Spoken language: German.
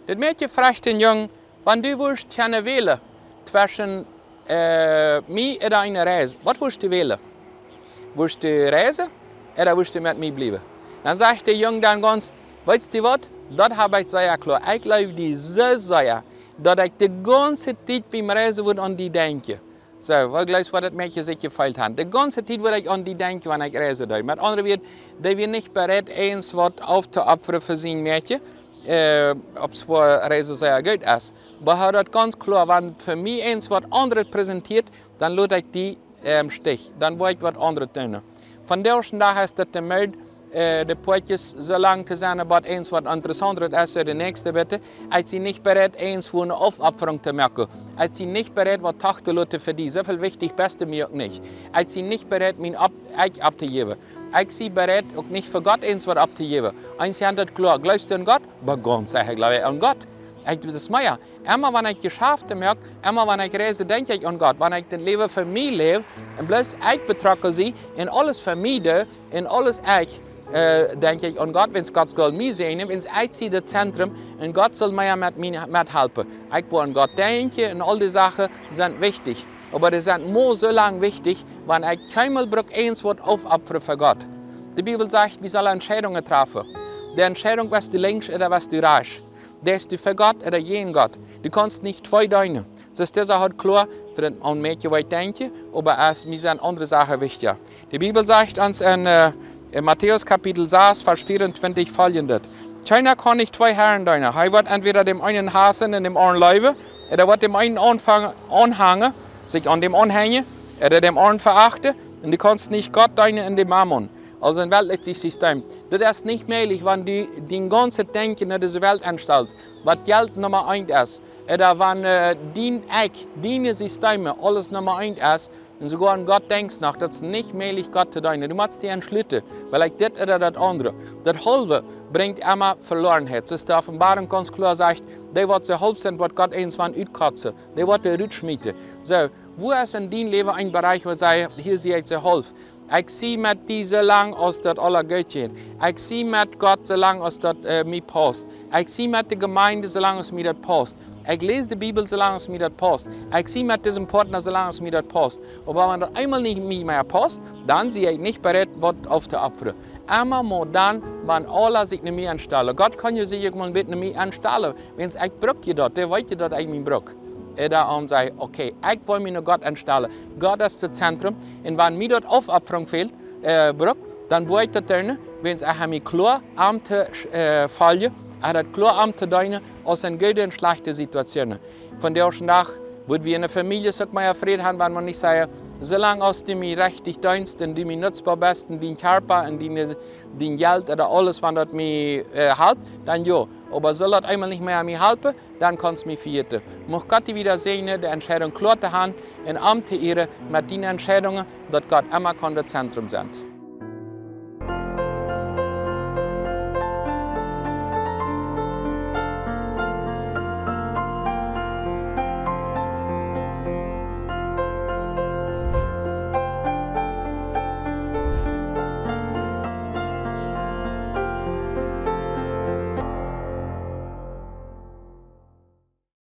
Das Mädchen fragt den Jungen, wenn du willst gerne wählen zwischen mir oder einer Reise, was willst du wählen? Willst du reisen oder willst du mit mir bleiben? Dann sagt der Junge dann ganz, weißt du was, das habe ich sehr klar. Ich glaube, die so sehr, dass ich die ganze Zeit beim Reisen würde an die denken. So, was glaubst du, was das Mädchen sich gefällt hat? Die ganze Zeit würde ich an die denken, wenn ich reise. Mit anderen Worten, die wir nicht bereit, eins was aufzuopfern für sein Mädchen, ob es für Reise sehr gut ist. Aber das ganz klar, wenn für mich eins was anderes präsentiert, dann lasse ich die im Stich. Dann will ich was anderes tun. Von der ersten Tag ist das der Meld, de potjes so lang te zijn about eens wat interessanter is als de nächste bitte, als sie nicht bereit eens voor een Aufopferung te merken, als sie nicht bereit wat tachten für die, so viel wichtig beste mir auch nicht, als sie nicht bereit mein Eich abzugeben, als sie bereit auch nicht für Gott eens wat abzugeben, eins haben das klar, glaubst du an Gott? Aber ganz sicher glaube ich an Gott. Das ist mehr. Immer wenn ich geschafft merke, immer wenn ich reise, denke ich an Gott. Wenn ich das Leben für mich lebe, und bloß ich betrachtet sie, in alles vermieden, in alles ich, denke ich an Gott, wenn Gott soll mich sehen, wenn ich sie das Zentrum, und Gott soll mir mithelfen. Ich will an Gott denken und all die Sachen sind wichtig. Aber die sind nur so lange wichtig, wenn ich keinmal eins Wort aufopfern für Gott. Die Bibel sagt, wir sollen Entscheidungen treffen. Die Entscheidung, was du links oder was du rechts. Das du für Gott oder gegen Gott. Du kannst nicht zwei deine. Das ist halt klar, für ein Mädchen, was ich denke, aber mir sind andere Sachen wichtiger. Die Bibel sagt uns in Matthäus Kapitel 6, Vers 24 folgendes. Keiner kann nicht zwei Herren dienen. Er wird entweder dem einen hassen und dem anderen lieben, oder wird dem einen anhängen, sich an dem anhängen, oder dem anderen verachten, und du kannst nicht Gott dienen und dem Mammon. Also ein weltliches System. Das ist nicht möglich, wenn du den ganzen Denken in diese Welt anstellst, was Geld Nummer 1 ist. Oder wenn deine Systeme alles Nummer 1 ist, und sogar an Gott denkst nach, das ist nicht möglich, Gott zu dienen. Du musst dich entschlüsseln, weil ich das oder das andere. Das Halbe bringt immer Verlorenheit. Das ist die Offenbarung ganz klar sagt, die wird so halb sind, was Gott eins von utkratzen. Die wird der Rutschmiete. So, wo ist in deinem Leben ein Bereich, wo ich sage, hier sehe ich so halb. Ich sehe mit dir so lange, als das aller gut geht. Ich sehe mit Gott so lange, als das mir passt. Ich sehe mit der Gemeinde so lange, als mir das passt. Ich lese die Bibel so lange, als mir das passt. Ich sehe mit diesem Partner so lange, als mir das passt. Aber wenn das einmal nicht mehr passt, dann sehe ich nicht bereit, was aufzuopfern. Immer mal dann, wenn alle sich nicht mehr anstellen. Gott kann ja sich irgendwann nicht mehr anstellen. Wenn ich brücke das, der weiß ja, dass ich mich brücke. Darum sage ich, okay, ich will mich nur Gott anstellen. Gott ist das Zentrum. Und wenn mir dort Aufopferung fehlt, dann will ich das tun, wenn ich mich klar am fallen, das klar am dienen, aus einer guten und schlechten Situation. Von der ersten Tag, wo wir in der Familie so mal Frieden haben, wenn man nicht sagen, solange aus du mir richtig dienst und du mir nutzbar bist, und dein Körper und dein Geld oder alles, was das mir hält, dann ja. Aber soll das einmal nicht mehr mir helfen, dann kannst du mich verjähren. Muss Gott dir wieder segnen, die Entscheidung klar zu haben, in Amt zu ehren, mit den Entscheidungen, dass Gott immer das Zentrum sind.